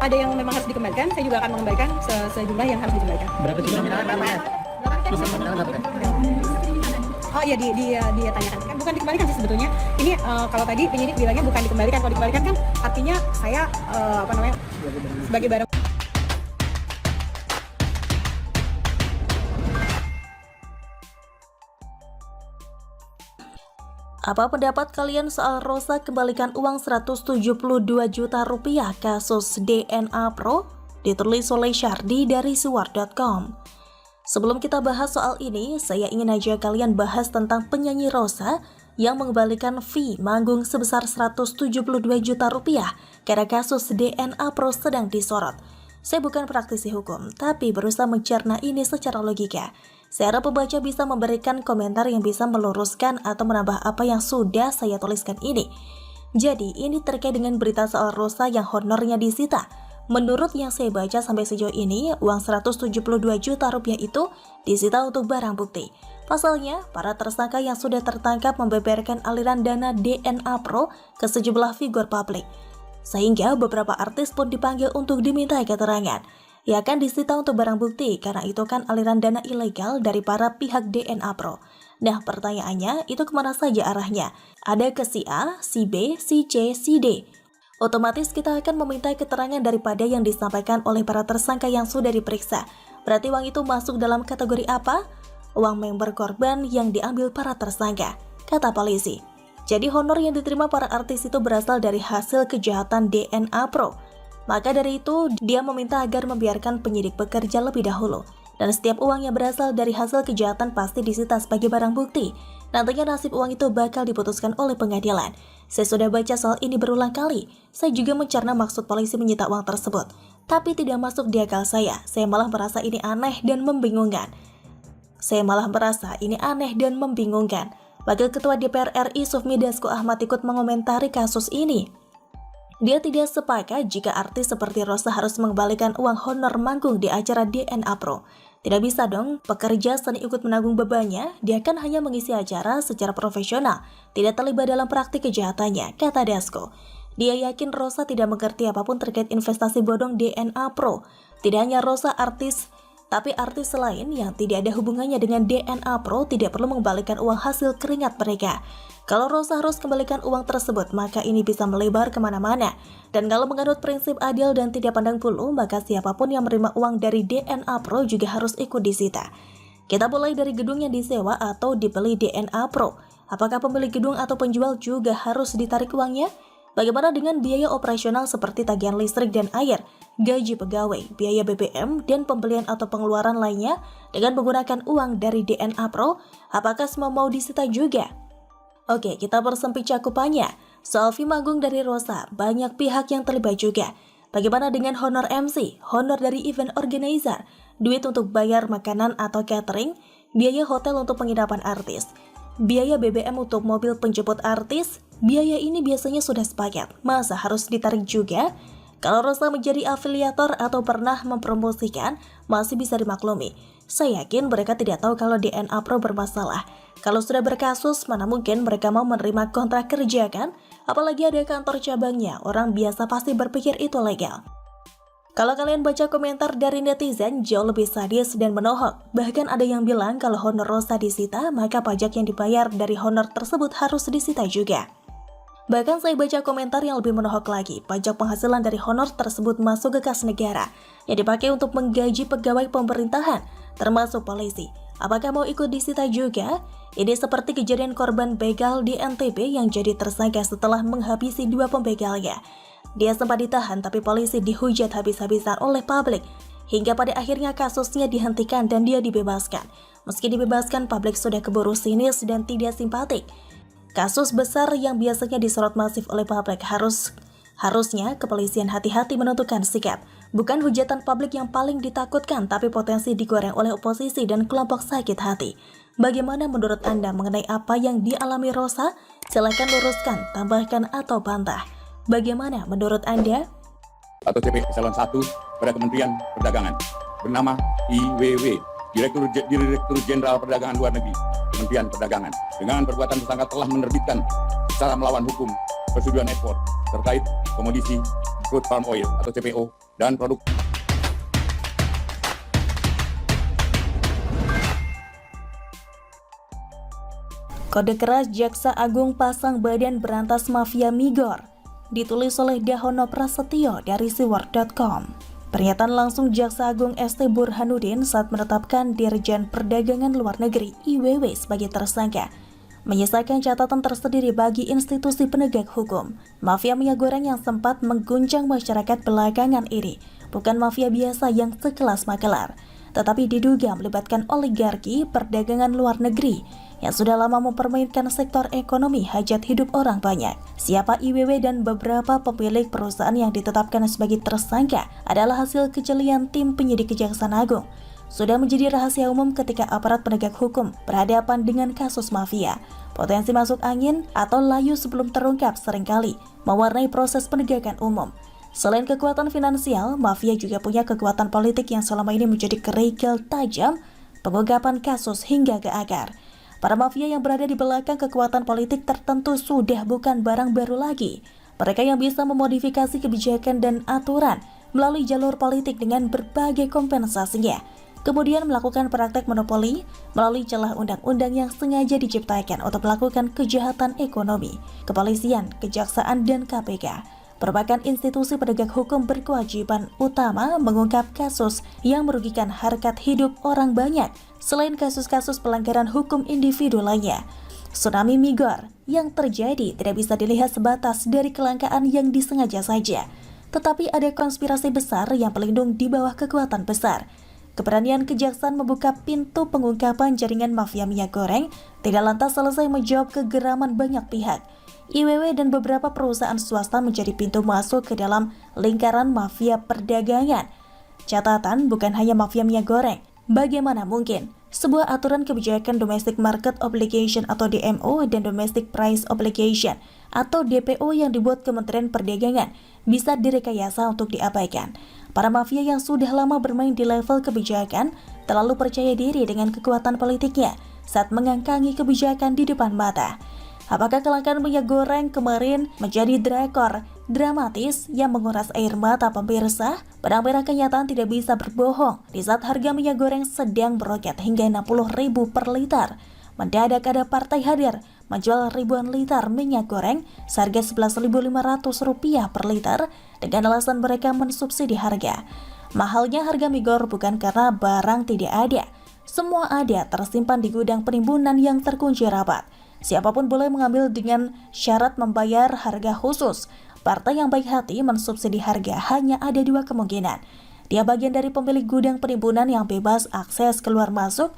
Ada yang memang harus dikembalikan, saya juga akan mengembalikan sejumlah yang harus dikembalikan. Berapa jumlah nominalnya berapa? Nominalnya berapa kan? Oh iya, dia tanyakan kan bukan dikembalikan sih sebetulnya. Ini kalau tadi penyidik bilangnya bukan dikembalikan. Kalau dikembalikan kan artinya saya sebagai barang. Apa pendapat kalian soal Rosa kembalikan uang 172 juta rupiah kasus DNA Pro? Ditulis oleh Syardi dari suar.com. Sebelum kita bahas soal ini, saya ingin aja kalian bahas tentang penyanyi Rosa yang mengembalikan fee manggung sebesar 172 juta rupiah karena kasus DNA Pro sedang disorot. Saya bukan praktisi hukum, tapi berusaha mencerna ini secara logika. Saya harap pembaca bisa memberikan komentar yang bisa meluruskan atau menambah apa yang sudah saya tuliskan ini. Jadi, ini terkait dengan berita soal Rosa yang honornya disita. Menurut yang saya baca sampai sejauh ini, uang 172 juta rupiah itu disita untuk barang bukti. Pasalnya, para tersangka yang sudah tertangkap membeberkan aliran dana DNA Pro ke sejumlah figur publik. Sehingga beberapa artis pun dipanggil untuk dimintai keterangan. Ya akan disita untuk barang bukti karena itu kan aliran dana ilegal dari para pihak DNA Pro. Nah pertanyaannya itu kemana saja arahnya? Ada ke si A, si B, si C, si D. Otomatis kita akan meminta keterangan daripada yang disampaikan oleh para tersangka yang sudah diperiksa. Berarti uang itu masuk dalam kategori apa? Uang member korban yang diambil para tersangka, kata polisi. Jadi honor yang diterima para artis itu berasal dari hasil kejahatan DNA Pro. Maka dari itu, dia meminta agar membiarkan penyidik bekerja lebih dahulu. Dan setiap uang yang berasal dari hasil kejahatan pasti disita sebagai barang bukti. Nantinya nasib uang itu bakal diputuskan oleh pengadilan. Saya sudah baca soal ini berulang kali. Saya juga mencerna maksud polisi menyita uang tersebut. Tapi tidak masuk di akal saya. Saya malah merasa ini aneh dan membingungkan. Wakil Ketua DPR RI Sufmi Dasko Ahmad ikut mengomentari kasus ini. Dia tidak sepakat jika artis seperti Rosa harus mengembalikan uang honor manggung di acara DNA Pro. Tidak bisa dong, pekerja seni ikut menanggung bebannya, dia kan hanya mengisi acara secara profesional, tidak terlibat dalam praktik kejahatannya, kata Dasko. Dia yakin Rosa tidak mengerti apapun terkait investasi bodong DNA Pro. Tidak hanya Rosa artis, tapi artis lain yang tidak ada hubungannya dengan DNA Pro tidak perlu mengembalikan uang hasil keringat mereka. Kalau Rosa harus kembalikan uang tersebut, maka ini bisa melebar kemana-mana. Dan kalau menganut prinsip adil dan tidak pandang bulu, maka siapapun yang menerima uang dari DNA Pro juga harus ikut disita. Kita mulai dari gedung yang disewa atau dibeli DNA Pro. Apakah pemilik gedung atau penjual juga harus ditarik uangnya? Bagaimana dengan biaya operasional seperti tagihan listrik dan air, gaji pegawai, biaya BBM, dan pembelian atau pengeluaran lainnya dengan menggunakan uang dari DNA Pro? Apakah semua mau disita juga? Oke, kita persempit cakupannya. Soal fee manggung dari Rosa, banyak pihak yang terlibat juga. Bagaimana dengan honor MC, honor dari event organizer, duit untuk bayar makanan atau catering, biaya hotel untuk penginapan artis, biaya BBM untuk mobil penjemput artis? Biaya ini biasanya sudah sepaket, masa harus ditarik juga? Kalau Rosa menjadi afiliator atau pernah mempromosikan, masih bisa dimaklumi. Saya yakin mereka tidak tahu kalau DNA Pro bermasalah. Kalau sudah berkasus, mana mungkin mereka mau menerima kontrak kerja kan? Apalagi ada kantor cabangnya, orang biasa pasti berpikir itu legal. Kalau kalian baca komentar dari netizen, jauh lebih sadis dan menohok. Bahkan ada yang bilang kalau honor Rosa disita, maka pajak yang dibayar dari honor tersebut harus disita juga. Bahkan saya baca komentar yang lebih menohok lagi, pajak penghasilan dari honor tersebut masuk ke kas negara, yang dipakai untuk menggaji pegawai pemerintahan, termasuk polisi. Apakah mau ikut disita juga? Ini seperti kejadian korban begal di NTB yang jadi tersangka setelah menghabisi 2 pembegalnya. Dia sempat ditahan tapi polisi dihujat habis-habisan oleh publik, hingga pada akhirnya kasusnya dihentikan dan dia dibebaskan. Meski dibebaskan, publik sudah keburu sinis dan tidak simpatik. Kasus besar yang biasanya disorot masif oleh publik harusnya kepolisian hati-hati menentukan sikap. Bukan hujatan publik yang paling ditakutkan, tapi potensi digoreng oleh oposisi dan kelompok sakit hati. Bagaimana menurut Anda mengenai apa yang dialami Rosa? Silakan luruskan, tambahkan, atau bantah. Bagaimana menurut Anda? Atau CP Eselon 1 pada Kementerian Perdagangan bernama IWW, Direktur Jenderal Perdagangan Luar Negeri, Kementerian Perdagangan, dengan perbuatan tersangka telah menerbitkan secara melawan hukum persetujuan ekspor terkait komoditi, crude palm oil atau CPO, dan produk Kode keras Jaksa Agung pasang badan berantas mafia migor, ditulis oleh Dahono Prasetyo dari siwar.com. Pernyataan langsung Jaksa Agung ST Burhanuddin saat menetapkan Dirjen Perdagangan Luar Negeri IWW sebagai tersangka, menyisakan catatan tersendiri bagi institusi penegak hukum. Mafia minyak goreng yang sempat mengguncang masyarakat belakangan ini bukan mafia biasa yang sekelas makelar, tetapi diduga melibatkan oligarki perdagangan luar negeri yang sudah lama mempermainkan sektor ekonomi hajat hidup orang banyak. Siapa IWW dan beberapa pemilik perusahaan yang ditetapkan sebagai tersangka adalah hasil kejelian tim penyidik Kejaksaan Agung. Sudah menjadi rahasia umum ketika aparat penegak hukum berhadapan dengan kasus mafia. Potensi masuk angin atau layu sebelum terungkap seringkali mewarnai proses penegakan umum. Selain kekuatan finansial, mafia juga punya kekuatan politik yang selama ini menjadi kerikil tajam pengungkapan kasus hingga ke akar. Para mafia yang berada di belakang kekuatan politik tertentu sudah bukan barang baru lagi. Mereka yang bisa memodifikasi kebijakan dan aturan melalui jalur politik dengan berbagai kompensasinya, kemudian melakukan praktek monopoli melalui celah undang-undang yang sengaja diciptakan untuk melakukan kejahatan ekonomi. Kepolisian, Kejaksaan, dan KPK merupakan institusi penegak hukum berkewajiban utama mengungkap kasus yang merugikan harkat hidup orang banyak, selain kasus-kasus pelanggaran hukum individu lainnya. Tsunami migor yang terjadi tidak bisa dilihat sebatas dari kelangkaan yang disengaja saja, tetapi ada konspirasi besar yang pelindung di bawah kekuatan besar. Keberanian Kejaksaan membuka pintu pengungkapan jaringan mafia minyak goreng tidak lantas selesai menjawab kegeraman banyak pihak. IWW dan beberapa perusahaan swasta menjadi pintu masuk ke dalam lingkaran mafia perdagangan. Catatan, bukan hanya mafia minyak goreng. Bagaimana mungkin sebuah aturan kebijakan Domestic Market Obligation atau DMO dan Domestic Price Obligation atau DPO yang dibuat Kementerian Perdagangan bisa direkayasa untuk diabaikan? Para mafia yang sudah lama bermain di level kebijakan terlalu percaya diri dengan kekuatan politiknya saat mengangkangi kebijakan di depan mata. Apakah kelangkaan minyak goreng kemarin menjadi drakor dramatis yang menguras air mata pemirsa? Benang merah kenyataan tidak bisa berbohong. Di saat harga minyak goreng sedang meroket hingga 60.000 per liter, mendadak ada partai hadir menjual ribuan liter minyak goreng seharga Rp11.500 per liter dengan alasan mereka mensubsidi harga. Mahalnya harga migor bukan karena barang tidak ada. Semua ada tersimpan di gudang penimbunan yang terkunci rapat. Siapapun boleh mengambil dengan syarat membayar harga khusus. Partai yang baik hati mensubsidi harga hanya ada dua kemungkinan. Dia bagian dari pemilik gudang penimbunan yang bebas akses keluar masuk